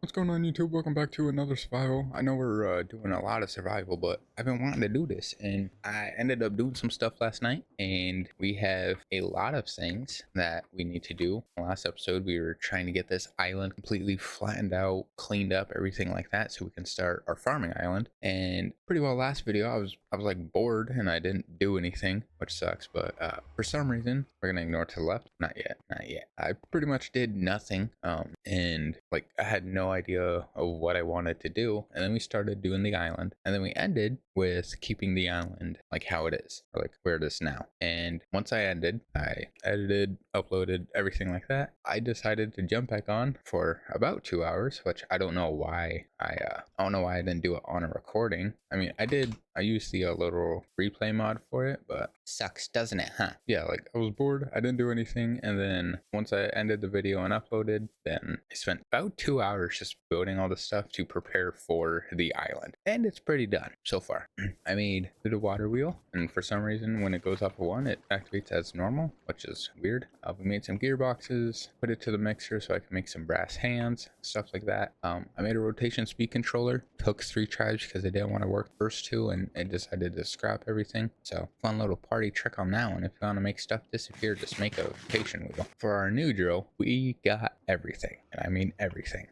What's going on, YouTube? Welcome back to another survival. I know we're doing a lot of survival, but I've been wanting to do this, and I ended up doing some stuff last night, and we have a lot of things that we need to do. In the last episode, we were trying to get this island completely flattened out, cleaned up, everything like that, so we can start our farming island. And pretty well, last video, I was like bored, and I didn't do anything, which sucks. But for some reason, we're gonna ignore to the left. Not yet, not yet. I pretty much did nothing, and like I had no idea of what I wanted to do, and then we started doing the island, and then we ended with keeping the island like how it is, or like where it is now. And once I ended, I edited, uploaded, everything like that. I decided to jump back on for about 2 hours, which I don't know why I don't know why I didn't do it on a recording. I mean, I used the little replay mod for it, but sucks, doesn't it, huh? Yeah, like I was bored, I didn't do anything, and then once I ended the video and uploaded, then I spent about 2 hours just building all the stuff to prepare for the island. And it's pretty done so far. I made the water wheel, and for some reason when it goes off of one, it activates as normal, which is weird. We made some gearboxes, put it to the mixer so I can make some brass hands, stuff like that. I made a rotation speed controller. Took 3 tries because I didn't want to work first 2, and I decided to scrap everything. So fun little party trick on that one. If you want to make stuff disappear, just make a rotation wheel. For our new drill, we got everything, and I mean everything.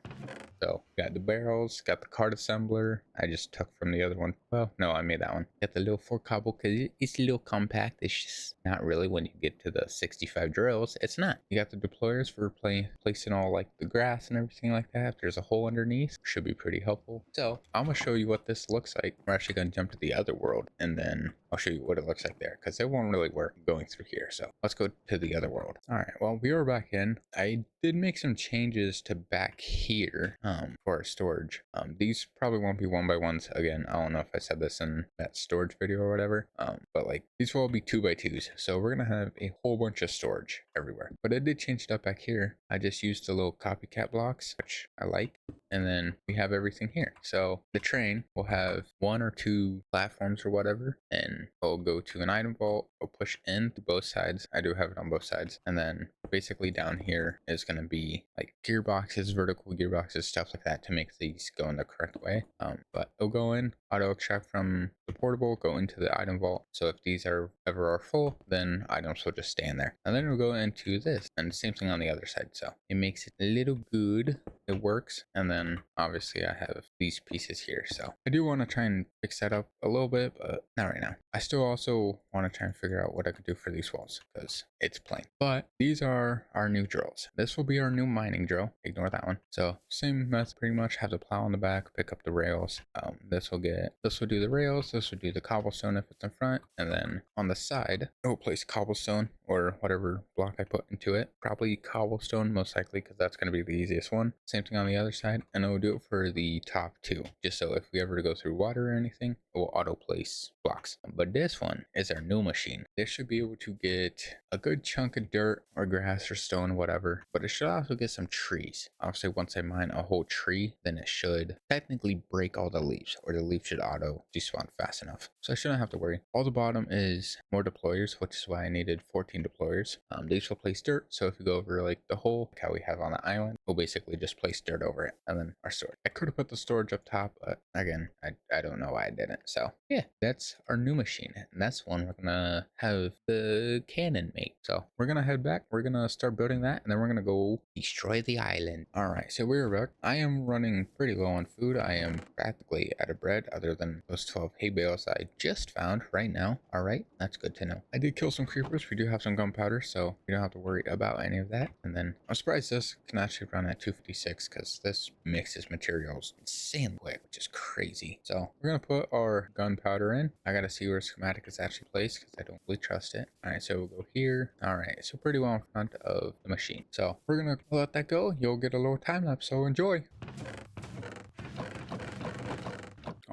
So got the barrels, got the cart assembler. I just took from the other one. Well, no, I made that one. Got the little 4 cobble because it's a little compact. It's just not really when you get to the 65 drills. It's not. You got the deployers for placing all like the grass and everything like that. If there's a hole underneath, should be pretty helpful. So I'm gonna show you what this looks like. We're actually gonna jump to the other world, and then I'll show you what it looks like there, because it won't really work going through here. So let's go to the other world. All right, well, we are back in. I did make some changes to back here for our storage. These probably won't be 1x1s again. I don't know if I said this in that storage video or whatever, but like these will all be 2x2s. So we're gonna have a whole bunch of storage everywhere. But I did change it up back here. I just used the little copycat blocks, which I like. And then we have everything here. So the train will have 1 or 2 platforms or whatever, and it'll go to an item vault. It'll push in to both sides. I do have it on both sides. And then basically down here is going to be like gearboxes, vertical gearboxes, stuff like that to make these go in the correct way. But it'll go in, auto extract from the portable, go into the item vault. So if these are ever full, then items will just stay in there. And then it'll go into this, and the same thing on the other side. So it makes it a little good. It works. And then obviously I have these pieces here. So I do want to try and fix that up a little bit, but not right now. I still also want to try and figure out what I could do for these walls because it's plain. But these are our new drills. This will be our new mining drill. Ignore that one. So same method pretty much. Have the plow on the back, pick up the rails. This will do the rails. This will do the cobblestone if it's in front, and then on the side it will place cobblestone or whatever block I put into it. Probably cobblestone most likely because that's going to be the easiest one. Same thing on the other side, and it will do it for the top 2, just so if we ever go through water or anything, it will auto place blocks. But this one is our new machine. This should be able to get a good chunk of dirt or grass or stone, whatever, but it should also get some trees. Obviously, once I mine a whole tree, then it should technically break all the leaves, or the leaves should auto despawn fast enough. So I shouldn't have to worry. All the bottom is more deployers, which is why I needed 14 deployers. These will place dirt, so if you go over like the hole, like how we have on the island, we'll basically just place dirt over it, and then our storage. I could have put the storage up top, but again, I don't know why I didn't. So yeah, that's our new machine, and that's one we're gonna have the cannon make. So we're gonna head back, we're gonna start building that, and then we're gonna go destroy the island. All right, so we're back. I am running pretty low on food. I am practically out of bread, other than those 12 hay bales I just found right now. All right, that's good to know. I did kill some creepers. We do have some gunpowder, so we don't have to worry about any of that. And then I'm surprised this can actually run at 256 because this mixes materials insanely quick, which is crazy. So we're gonna put our gunpowder in. I gotta see where schematic is actually placed because I don't really trust it. All right, so we'll go here. All right, so pretty well in front of the machine. So we're gonna let that go. You'll get a little time lapse, so enjoy.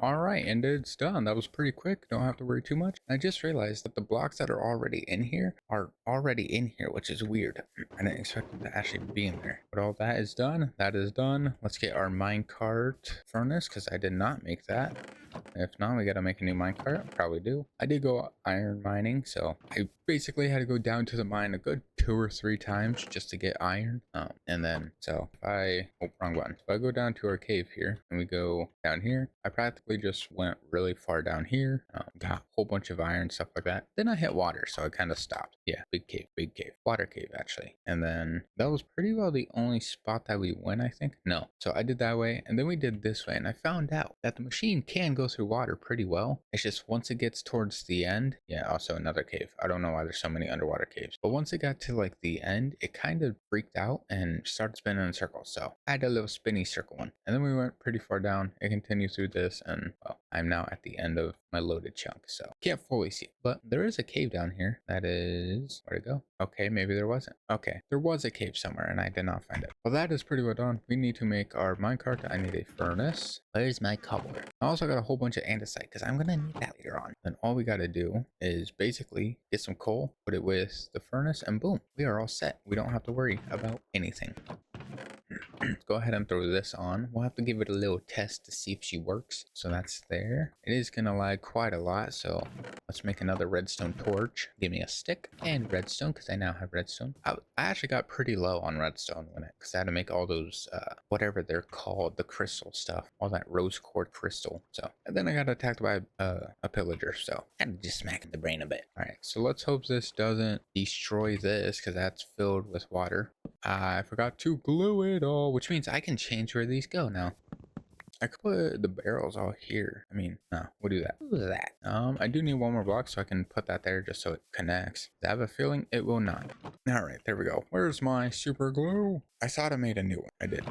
All right, and it's done. That was pretty quick. Don't have to worry too much. I just realized that the blocks that are already in here are already in here, which is weird. I didn't expect them to actually be in there. But all that is done. That is done. Let's get our minecart furnace because I did not make that. If not, we gotta make a new minecart. Probably do. I did go iron mining, so I basically had to go down to the mine a good 2 or 3 times just to get iron. And then, so if wrong one. If I go down to our cave here and we go down here, I practically just went really far down here, got a whole bunch of iron, stuff like that. Then I hit water, so I kind of stopped. Yeah, big cave, water cave actually. And then that was pretty well the only spot that we went, I think. No, so I did that way and then we did this way, and I found out that the machine can go through water pretty well. It's just once it gets towards the end, yeah, also another cave. I don't know why there's so many underwater caves, but once it got to like the end, it kind of freaked out and started spinning in circles. So I had a little spinny circle one, and then we went pretty far down. It continued through this, and well, I'm now at the end of my loaded chunk, so can't fully see it. But there is a cave down here that is, where'd it go? Okay, maybe there wasn't. Okay, there was a cave somewhere and I did not find it. Well, that is pretty well done. We need to make our minecart. I need a furnace. Where's my cobble? I also got a whole bunch of andesite because I'm gonna need that later on. And all we gotta do is basically get some coal, put it with the furnace, and boom, we are all set. We don't have to worry about anything. Go ahead and throw this on. We'll have to give it a little test to see if she works. So that's there. It is gonna lag quite a lot, so let's make another redstone torch. Give me a stick and redstone because I now have redstone. I actually got pretty low on redstone because I had to make all those whatever they're called, the crystal stuff, all that rose quartz crystal. So, and then I got attacked by a pillager, so kind of just smacking the brain a bit. All right, so let's hope this doesn't destroy this because that's filled with water. I forgot to glue it all, which means I can change where these go now. I could put the barrels all here. I mean, no, we'll do that. What was that? I do need one more block so I can put that there just so it connects. I have a feeling it will not. All right, there we go. Where's my super glue? I thought I made a new one. I did.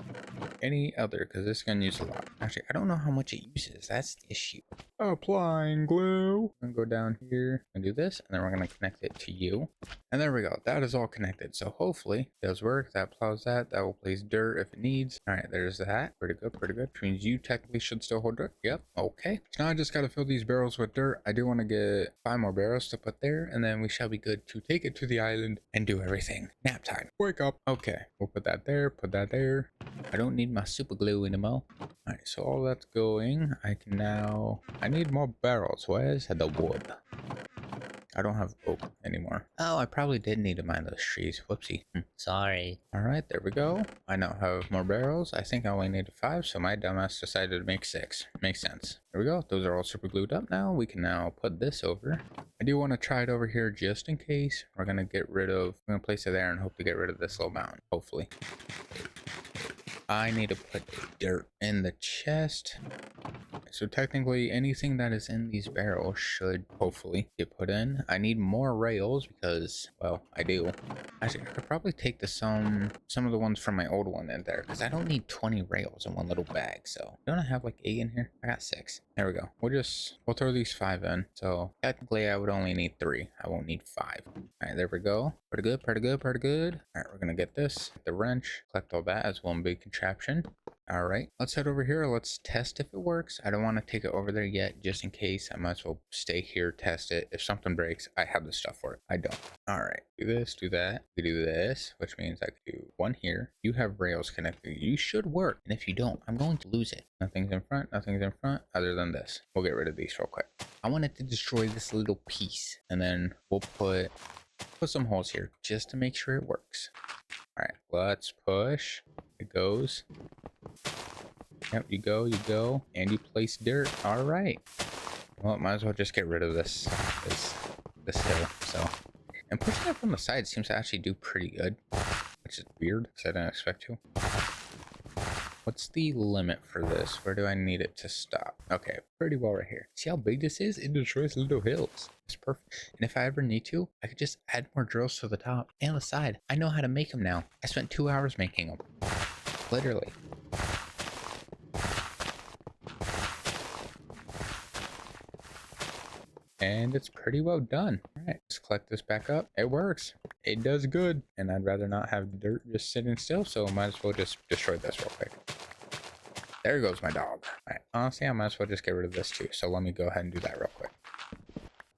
Any other, because this is going to use a lot. Actually, I don't know how much it uses. That's the issue. Applying glue. I'm going to go down here and do this, and then we're going to connect it to you. And there we go. That is all connected. So hopefully it does work. That plows that. That will place dirt if it needs. All right, there's that. Pretty good, pretty good. Which means you technically should still hold dirt. Yep. Okay. So now I just got to fill these barrels with dirt. I do want to get 5 more barrels to put there, and then we shall be good to take it to the island and do everything. Nap time. Wake up. Okay. We'll put that there. Put that there. I don't need my super glue anymore. All right. So all that's going. I can now. I need more barrels. Where's the wood? I don't have oak anymore. Oh, I probably did need to mine those trees. Whoopsie. Sorry. All right, there we go. I now have more barrels. I think I only needed 5, so my dumbass decided to make 6. Makes sense. There we go. Those are all super glued up now. We can now put this over. I do want to try it over here just in case. We're going to get rid of, I'm going to place it there and hope to get rid of this little mountain, hopefully. I need to put dirt in the chest. So technically anything that is in these barrels should hopefully get put in. I need more rails because, well, I do. Actually, I could probably take the some of the ones from my old one in there because I don't need 20 rails in one little bag. So don't I have like 8 in here? I got 6. There we go. We'll throw these 5 in. So technically I would only need 3. I won't need 5. All right, there we go. Pretty good, pretty good, pretty good. All right, we're gonna get this, the wrench, collect all that as one big contraption. All right, let's head over here. Let's test if it works. I don't want to take it over there yet, just in case. I might as well stay here, test it. If something breaks, I have the stuff for it. I don't. All right, do this, do that. We do this, which means I could do 1 here. You have rails connected. You should work. And if you don't, I'm going to lose it. Nothing's in front, other than this. We'll get rid of these real quick. I wanted to destroy this little piece, and then we'll put some holes here just to make sure it works. All right, let's push. It goes. Yep, you go, and you place dirt. All right. Well, might as well just get rid of this hill. So, and pushing it from the side seems to actually do pretty good, which is weird because I didn't expect to. What's the limit for this? Where do I need it to stop? Okay, pretty well right here. See how big this is? It destroys little hills. It's perfect. And if I ever need to, I could just add more drills to the top and the side. I know how to make them now. I spent 2 hours making them. Literally. And it's pretty well done. All right, let's collect this back up. It works. It does good. And I'd rather not have dirt just sitting still, so I might as well just destroy this real quick. There goes my dog. All right, honestly, I might as well just get rid of this too. So let me go ahead and do that real quick.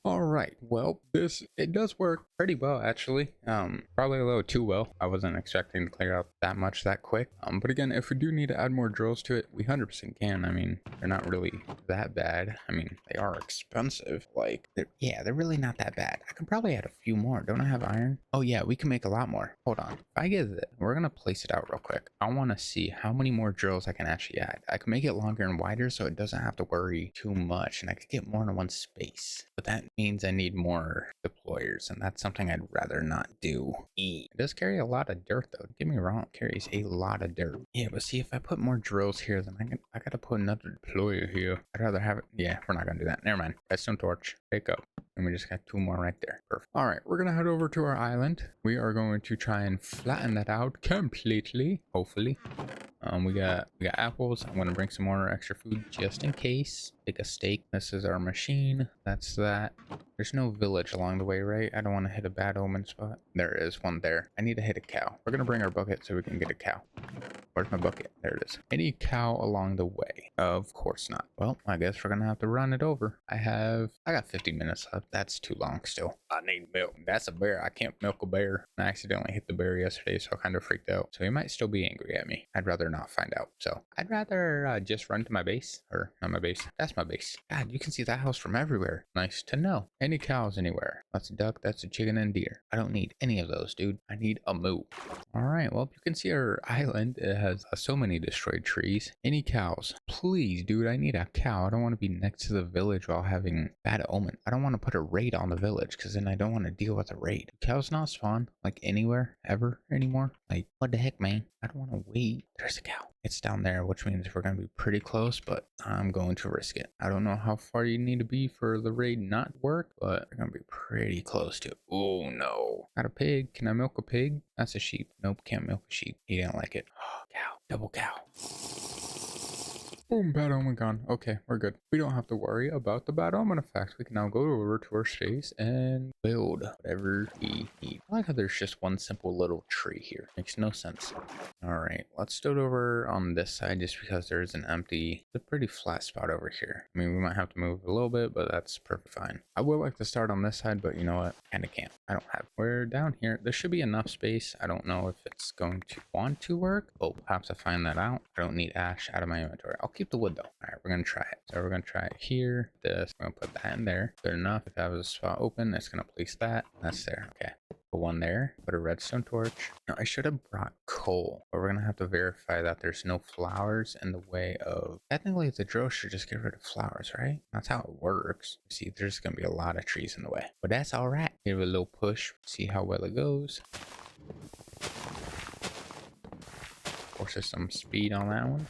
All right. Well, it does work pretty well actually. Probably a little too well. I wasn't expecting to clear out that much that quick. But again, if we do need to add more drills to it, we 100% can. I mean, they're not really that bad. I mean, they are expensive. Like, they're really not that bad. I can probably add a few more. Don't I have iron? Oh yeah, we can make a lot more. Hold on. If I get it, we're gonna place it out real quick. I want to see how many more drills I can actually add. I can make it longer and wider so it doesn't have to worry too much, and I could get more in one space. But that means I need more deployers, and that's something I'd rather not do. It does carry a lot of dirt though. Don't get me wrong, it carries a lot of dirt. Yeah, but see, if I put more drills here, then I gotta put another deployer here. I'd rather have it. Yeah, we're not gonna do that. Never mind. Redstone torch. Pick up. And we just got 2 more right there. Perfect. All right, we're gonna head over to our island. We are going to try and flatten that out completely, hopefully. We got apples. I'm gonna bring some more extra food just in case. Take a steak. This is our machine. That's that. There's no village along the way, right? I don't want to hit a bad omen spot. There is one there. I need to hit a cow. We're gonna bring our bucket so we can get a cow. Where's my bucket? There it is. Any cow along the way? Of course not. Well, I guess we're gonna have to run it over. I got 50 minutes left. That's too long still. I need milk. That's a bear. I can't milk a bear. I accidentally hit the bear yesterday, so I kind of freaked out. So he might still be angry at me. I'd rather not find out. So I'd rather just run to my base. Or not my base. That's my base. God, you can see that house from everywhere. Nice to know. Any cows anywhere? That's a duck. That's a chicken and deer. I don't need any of those, dude. I need a moo. All right. Well, you can see our island. It has so many destroyed trees. Any cows? Please, dude. I need a cow. I don't want to be next to the village while having bad omen. I don't want to put a raid on the village because then I don't want to deal with a raid. Cows not spawn like anywhere ever anymore. Like what the heck, man? I don't want to wait. There's a cow. It's down there, which means we're going to be pretty close, but I'm going to risk it. I don't know how far you need to be for the raid not to work, but we're going to be pretty close to it. Oh no. Got a pig. Can I milk a pig? That's a sheep. Nope, can't milk a sheep. He didn't like it. Oh, cow. Double cow. Boom, bad omen gone. Okay, we're good. We don't have to worry about the bad omen effect. We can now go over to our space and build whatever we need. I like how there's just one simple little tree here. Makes no sense. All right, let's start over on this side just because there's an empty, it's a pretty flat spot over here. I mean, we might have to move a little bit, but that's perfectly fine. I would like to start on this side, but you know what? Kind of can't. I don't have. We're down here. There should be enough space. I don't know if it's going to want to work. Oh, perhaps I find that out. I don't need ash out of my inventory. I'll keep the wood though. All right, we're gonna try it. So we're gonna try it here. This. We're gonna put that in there. Good enough. If that was a spot open, it's gonna place that. That's there. Okay. Put one there. Put a redstone torch. Now I should have brought coal, but we're gonna have to verify that there's no flowers in the way of. Technically, the drill should just get rid of flowers, right? That's how it works. See, there's gonna be a lot of trees in the way, but that's all right. Give it a little push. See how well it goes. Forces some speed on that one.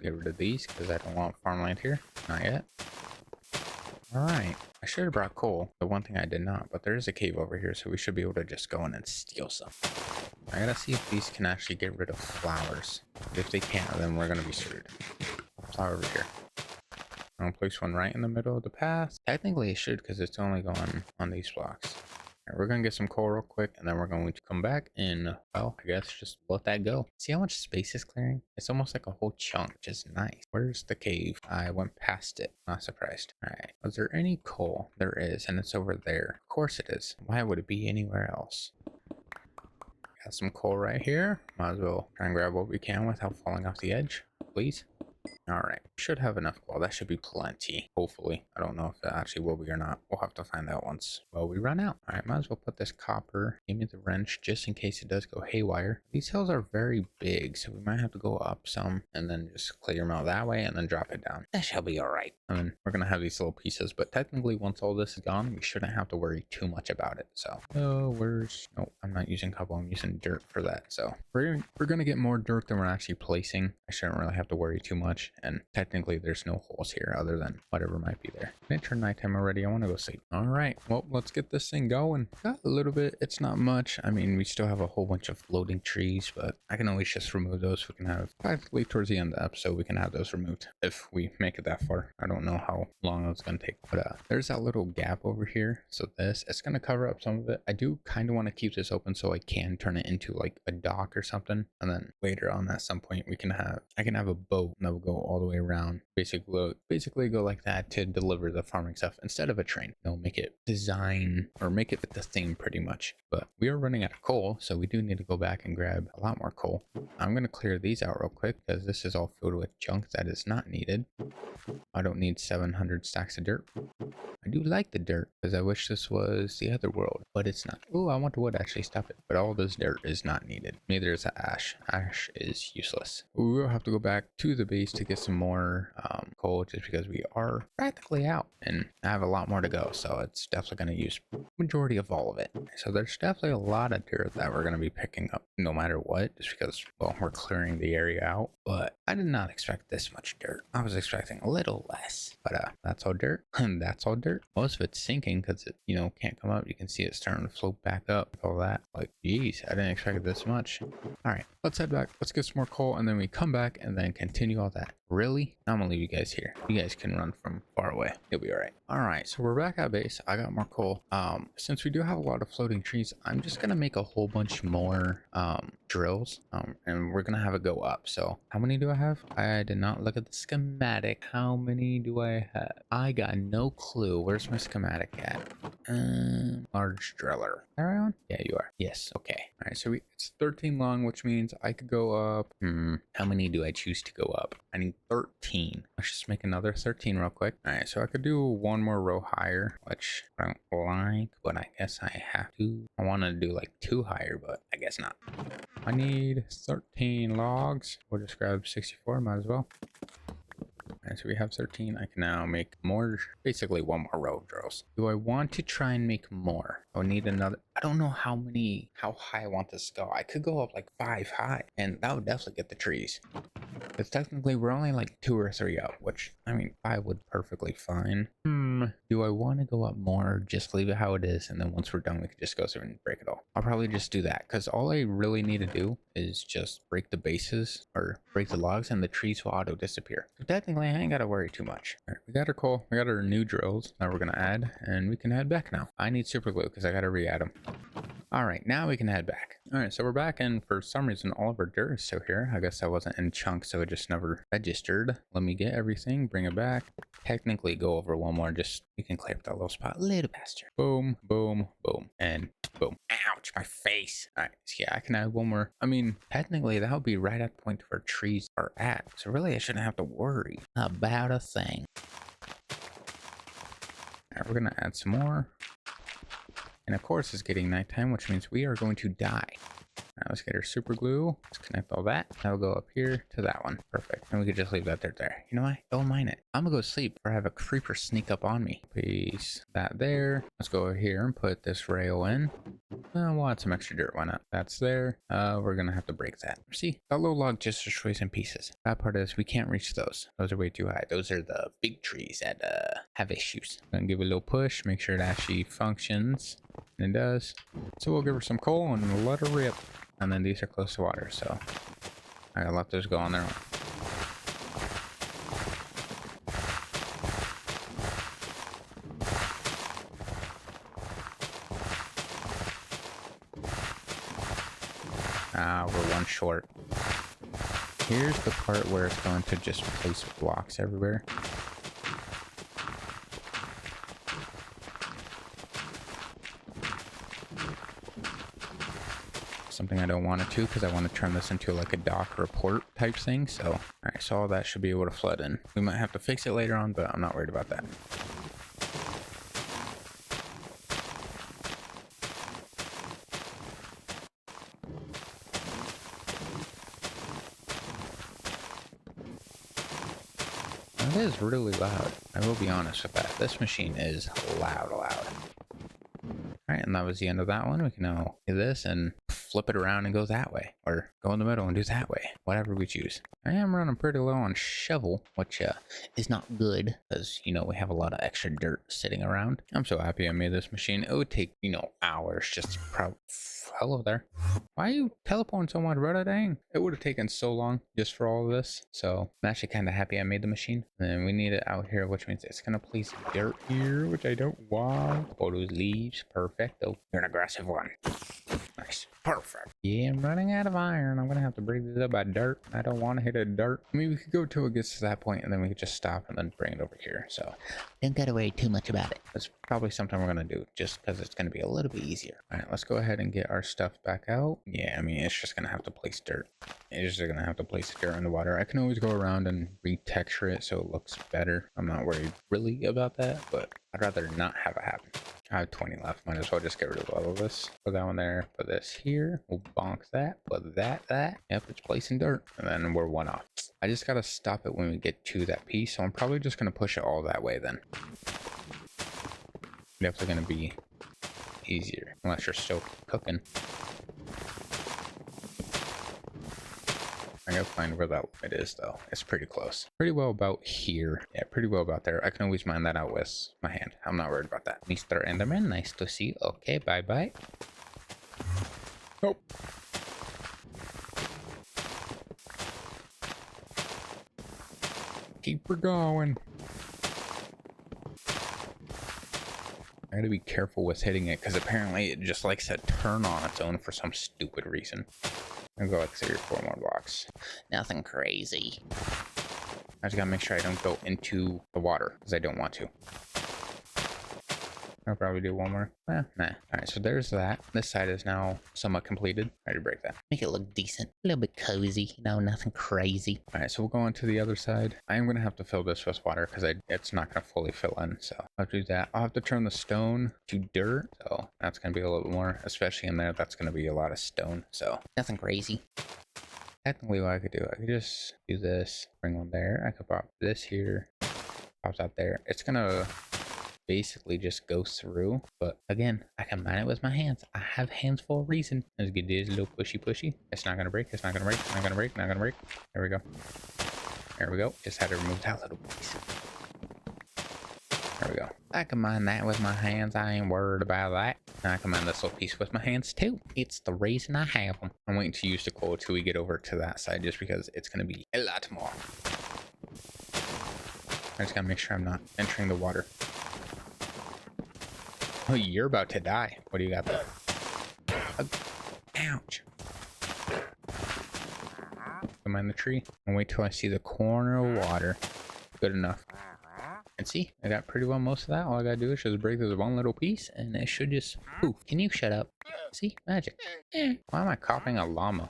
Get rid of these because I don't want farmland here. Not yet. Alright. I should have brought coal. The one thing I did not, but there is a cave over here, so we should be able to just go in and steal some. I gotta see if these can actually get rid of flowers. If they can't, then we're gonna be screwed. Flower over here. I'm gonna place one right in the middle of the path. Technically it should because it's only going on these blocks. We're gonna get some coal real quick and then we're going to come back and, well, I guess just let that go. See how much space is clearing? It's almost like a whole chunk, which is nice. Where's the cave? I went past it. Not surprised. All right. Was there any coal? There is, and it's over there. Of course it is. Why would it be anywhere else? Got some coal right here. Might as well try and grab what we can without falling off the edge, please. All right, should have enough coal. That should be plenty, hopefully. I don't know if that actually will be or not. We'll have to find out once, well, we run out. All right, might as well put this copper. Give me the wrench just in case it does go haywire. These hills are very big, so we might have to go up some and then just clear them out that way and then drop it down. That shall be all right. I mean, we're gonna have these little pieces, but technically once all this is gone, we shouldn't have to worry too much about it. So, no, I'm not using cobble. I'm using dirt for that. So we're gonna get more dirt than we're actually placing. I shouldn't really have to worry too much. And technically there's no holes here other than whatever might be there. It turned nighttime already. I want to go sleep. All right, well, let's get this thing going. Got a little bit. It's not much. I mean, we still have a whole bunch of floating trees, but I can always just remove those. We can have practically towards the end of the episode, we can have those removed if we make it that far. I don't know how long it's going to take, but there's that little gap over here. So it's going to cover up some of it. I do kind of want to keep this open so I can turn it into like a dock or something. And then later on at some point I can have a boat that will go all the way around. Basically go like that to deliver the farming stuff instead of a train. Make it design or make it fit the theme pretty much. But we are running out of coal, so we do need to go back and grab a lot more coal. I'm going to clear these out real quick because this is all filled with junk that is not needed. I don't need 700 stacks of dirt. I do like the dirt because I wish this was the other world, but it's not. Oh, I want the wood, actually, stop it. But all this dirt is not needed. Neither is the ash. Ash is useless. We will have to go back to the base to get some more coal just because we are practically out and I have a lot more to go. So it's definitely going to use majority of all of it. So there's definitely a lot of dirt that we're going to be picking up no matter what, just because, well, we're clearing the area out. But I did not expect this much dirt. I was expecting a little less, but that's all dirt. And that's all dirt. Most of it's sinking because it, can't come up. You can see it starting to float back up. All that. Like, geez, I didn't expect this much. All right, let's head back. Let's get some more coal, and then we come back and then continue all that. Really? I'm gonna leave you guys here. You guys can run from far away. You'll be all right. All right, so we're back at base. I got more coal. Since we do have a lot of floating trees, I'm just gonna make a whole bunch more drills. And we're gonna have it go up. So how many do I have? I did not look at the schematic. How many do I have? I got no clue. Where's my schematic at? Large driller. Are I on? Yeah, you are. Yes. Okay. All right. So it's 13 long, which means I could go up. How many do I choose to go up? I need 13. Let's just make another 13 real quick. All right. So I could do one more row higher, which I don't like, but I guess I have to. I want to do like 2 higher, but I guess not. I need 13 logs. We'll just grab 64. Might as well. Alright, so we have 13. I can now make more, basically one more row of drills. Do I want to try and make more? I would need another. I don't know how high I want this to go. I could go up like 5 high, and that would definitely get the trees. Because technically we're only like 2 or 3 up, which, I mean, 5 would perfectly fine. Do I want to go up more? Just leave it how it is, and then once we're done, we can just go through and break it all. I'll probably just do that, because all I really need to do is just break the bases, or break the logs, and the trees will auto disappear. So technically, I ain't got to worry too much. All right, we got our coal. We got our new drills that we're going to add, and we can head back now. I need super glue, because I got to re-add them. All right, now we can head back. All right, so we're back, and for some reason, all of our dirt is still here. I guess that wasn't in chunks, so it just never registered. Let me get everything, bring it back. Technically, go over one more, just you can clear up that little spot a little faster. Boom, boom, boom, and boom. Ouch, my face. All right, so yeah, I can add one more. I mean, technically, that would be right at the point where trees are at. So really, I shouldn't have to worry about a thing. All right, we're gonna add some more. And of course, it's getting nighttime, which means we are going to die. All right, let's get our super glue. Let's connect all that. That'll go up here to that one. Perfect. And we could just leave that there. You know what? Don't mind it. I'm gonna go sleep or have a creeper sneak up on me. Place that there. Let's go over here and put this rail in. We'll add some extra dirt. Why not? That's there. We're gonna have to break that. See, that little log just destroys in pieces. That part is we can't reach those. Those are way too high. Those are the big trees that have issues. Gonna give it a little push. Make sure it actually functions. And it does. So we'll give her some coal and let her rip. And then these are close to water, so I gotta let those go on their own. We're one short. Here's the part where it's going to just place blocks everywhere. Something I don't want it to, because I want to turn this into like a dock or a port type thing. So, all right, so all that should be able to flood in. We might have to fix it later on, but I'm not worried about that. It is really loud. I will be honest with that. This machine is loud. All right, and that was the end of that one. We can now do this and flip it around and go that way, or go in the middle and do that way, whatever we choose. I am running pretty low on shovel, which is not good, because we have a lot of extra dirt sitting around. I'm so happy I made this machine. It would take hours just to hello there. Why are you teleporting so much, brother? Dang, it would have taken so long just for all of this. So I'm actually kind of happy I made the machine. And we need it out here, which means it's gonna place dirt here, which I don't want. All those leaves, perfect. Oh, you're an aggressive one. Nice. Perfect. Yeah, I'm running out of iron. I'm gonna have to break this up by dirt. I don't want to hit a dirt. I mean, we could go till it gets to that point, and then we could just stop and then bring it over here. So don't gotta worry too much about it. That's probably something we're gonna do just because it's gonna be a little bit easier. All right, let's go ahead and get our stuff back out. Yeah, I mean, it's just gonna have to place dirt. It's just gonna have to place dirt in the water. I can always go around and retexture it so it looks better. I'm not worried really about that, but I'd rather not have it happen. I have 20 left. Might as well just get rid of all of this. Put that one there. Put this here. We'll bonk that. Put that. Yep, it's placing dirt. And then we're one off. I just gotta stop it when we get to that piece. So I'm probably just gonna push it all that way then. Definitely gonna be easier unless you're still cooking. I gotta find where that limit is though. It's pretty close. Pretty well about here. Yeah, pretty well about there. I can always mine that out with my hand. I'm not worried about that. Mr. Enderman, nice to see you. Okay, bye-bye. Nope. Keep her going. I gotta be careful with hitting it because apparently it just likes to turn on its own for some stupid reason. I'll go like 3 or 4 more blocks. Nothing crazy. I just gotta make sure I don't go into the water because I don't want to. I'll probably do one more. Nah. Alright, so there's that. This side is now somewhat completed. I to break that. Make it look decent. A little bit cozy. You know, nothing crazy. Alright, so we'll go on to the other side. I am going to have to fill this with water because it's not going to fully fill in. So I'll do that. I'll have to turn the stone to dirt. So that's going to be a little bit more. Especially in there, that's going to be a lot of stone. So nothing crazy. Technically, what I could do, I could just do this. Bring one there. I could pop this here. Pops out there. It's going to basically just go through, but again, I can mine it with my hands. I have hands for a reason. Let's get this a little pushy. It's not gonna break. It's not gonna break. Not gonna break. Not gonna break. There we go. There we go. Just had to remove that little piece. There we go. I can mine that with my hands. I ain't worried about that. And I can mine this little piece with my hands too. It's the reason I have them. I'm waiting to use the coal till we get over to that side just because it's gonna be a lot more. I just gotta make sure I'm not entering the water. Oh, you're about to die. What do you got there? Ouch. Come on the tree and wait till I see the corner of water. Good enough. And see, I got pretty well most of that. All I gotta do is just break this one little piece and it should just poof. Can you shut up? See, magic. Why am I copying a llama?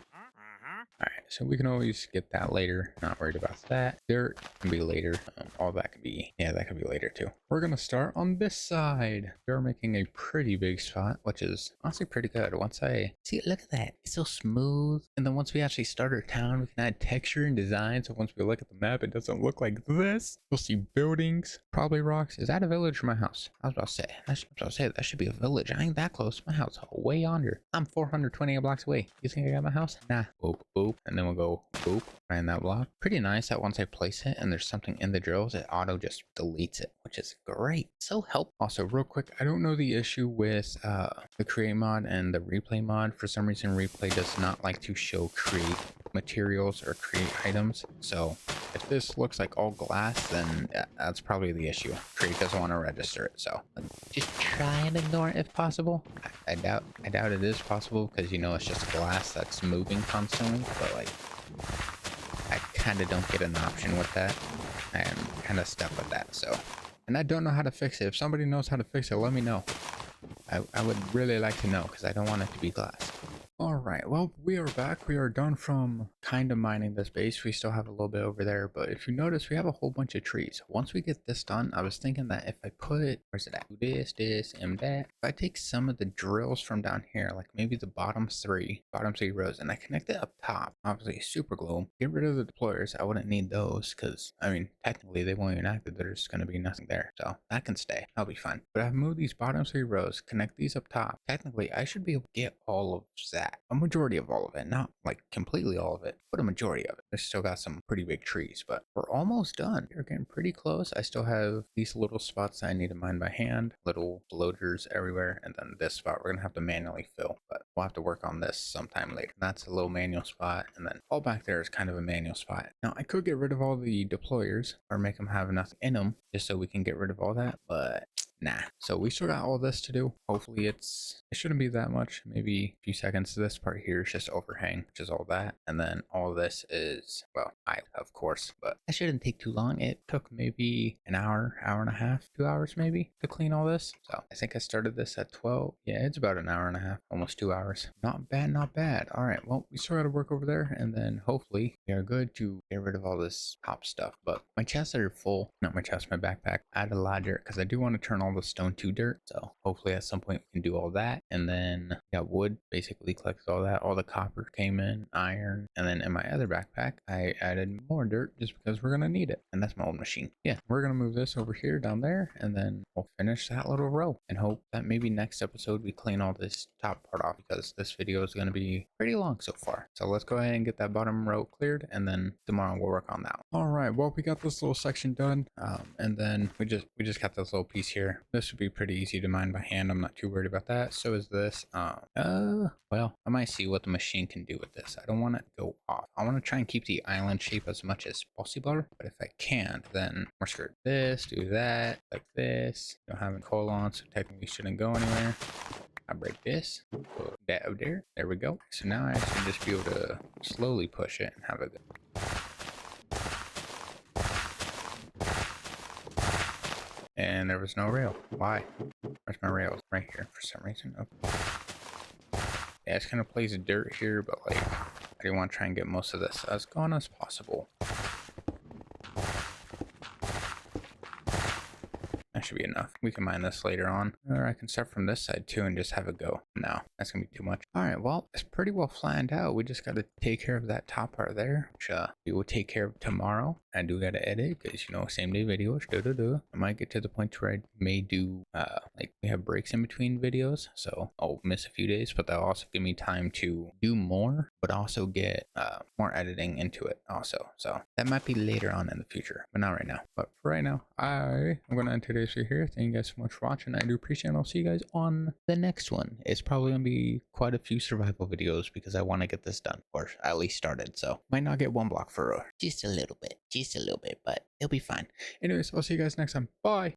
Alright, so we can always get that later. Not worried about that. Dirt can be later. All that can be, yeah, that can be later too. We're gonna start on this side. We're making a pretty big spot, which is honestly pretty good. Once I see, look at that. It's so smooth. And then once we actually start our town, we can add texture and design. So once we look at the map, it doesn't look like this. You'll see buildings, probably rocks. Is that a village or my house? I was about to say, that should be a village. I ain't that close. My house way yonder. I'm 428 blocks away. You think I got my house? Nah. Boop, boop. And then we'll go boop right in that block. Pretty nice that once I place it and there's something in the drills, it auto just deletes it, which is great. So helpful. Also, real quick, I don't know the issue with the create mod and the replay mod. For some reason, replay does not like to show create materials or create items. So if this looks like all glass, then that's probably the issue. Create doesn't want to register it. So just try and ignore it if possible. I doubt it is possible because, you know, it's just glass that's moving constantly. But like, I kind of don't get an option with that. I am kind of stuck with that. So, and I don't know how to fix it. If somebody knows how to fix it, let me know. I would really like to know because I don't want it to be glass. Alright, well, we are back. We are done from kind of mining this base. We still have a little bit over there, but if you notice, we have a whole bunch of trees. Once we get this done, I was thinking that if I put, where's it at? This, and that. If I take some of the drills from down here, like maybe the bottom three rows, and I connect it up top, obviously super glue, get rid of the deployers. I wouldn't need those because, I mean, technically they won't even active. There's going to be nothing there, so that can stay. That'll be fine. But I've moved these bottom 3 rows, connect these up top. Technically, I should be able to get all of that. A majority of all of it, not like completely all of it, but a majority of it. I still got some pretty big trees, but we're almost done. We're getting pretty close. I still have these little spots that I need to mine by hand, little bloaters everywhere, and then this spot we're gonna have to manually fill, but we'll have to work on this sometime later. That's a little manual spot, and then all back there is kind of a manual spot. Now I could get rid of all the deployers or make them have nothing in them just so we can get rid of all that, but Nah. So we still got all this to do. Hopefully it shouldn't be that much. Maybe a few seconds. This part here is just overhang, which is all that. And then all this is, well, of course, but that shouldn't take too long. It took maybe an hour, hour and a half, 2 hours maybe to clean all this. So I think I started this at 12. Yeah, it's about an hour and a half, almost 2 hours. Not bad, not bad. All right, well, we still got to work over there, and then hopefully we are good to get rid of all this top stuff. But my chests are full. Not my chest, my backpack. I had a lot of dirt because I do want to turn all the stone to dirt. So hopefully at some point we can do all that. And then got wood, basically collected all that. All the copper came in, iron, and then in my other backpack I added more dirt just because we're gonna need it. And that's my old machine. Yeah, we're gonna move this over here down there, and then we'll finish that little row and hope that maybe next episode we clean all this top part off, because this video is gonna be pretty long so far. So let's go ahead and get that bottom row cleared, and then tomorrow we'll work on that one. All right, well, we got this little section done, and then we just got this little piece here. This would be pretty easy to mine by hand. I'm not too worried about that. So is this. Well, I might see what the machine can do with this. I don't want it to go off. I want to try and keep the island shape as much as possible, but if I can't, then we're screwed. This, do that, like this. Don't have a colon, so technically shouldn't go anywhere. I break this, put that up there. There we go. So now I should just be able to slowly push it and have it go. And there was no rail. Why? Where's my rails? Right here for some reason. Okay. Yeah, it's gonna place dirt here, but like I do want to try and get most of this as gone as possible. That should be enough. We can mine this later on. Or I can start from this side too and just have it go. No, that's gonna be too much. Alright, well, it's pretty well planned out. We just gotta take care of that top part there, which we will take care of tomorrow. I do gotta edit because, you know, same day videos. I might get to the point where I may do like we have breaks in between videos, so I'll miss a few days, but that'll also give me time to do more, but also get more editing into it also. So that might be later on in the future, but not right now. But for right now, I'm gonna end today's video here. Thank you guys so much for watching. I do appreciate it. I'll see you guys on the next one. It's probably gonna be quite a few survival videos because I want to get this done, or at least started. So might not get one block for just a little bit, but it'll be fine. Anyways, I'll see you guys next time. Bye.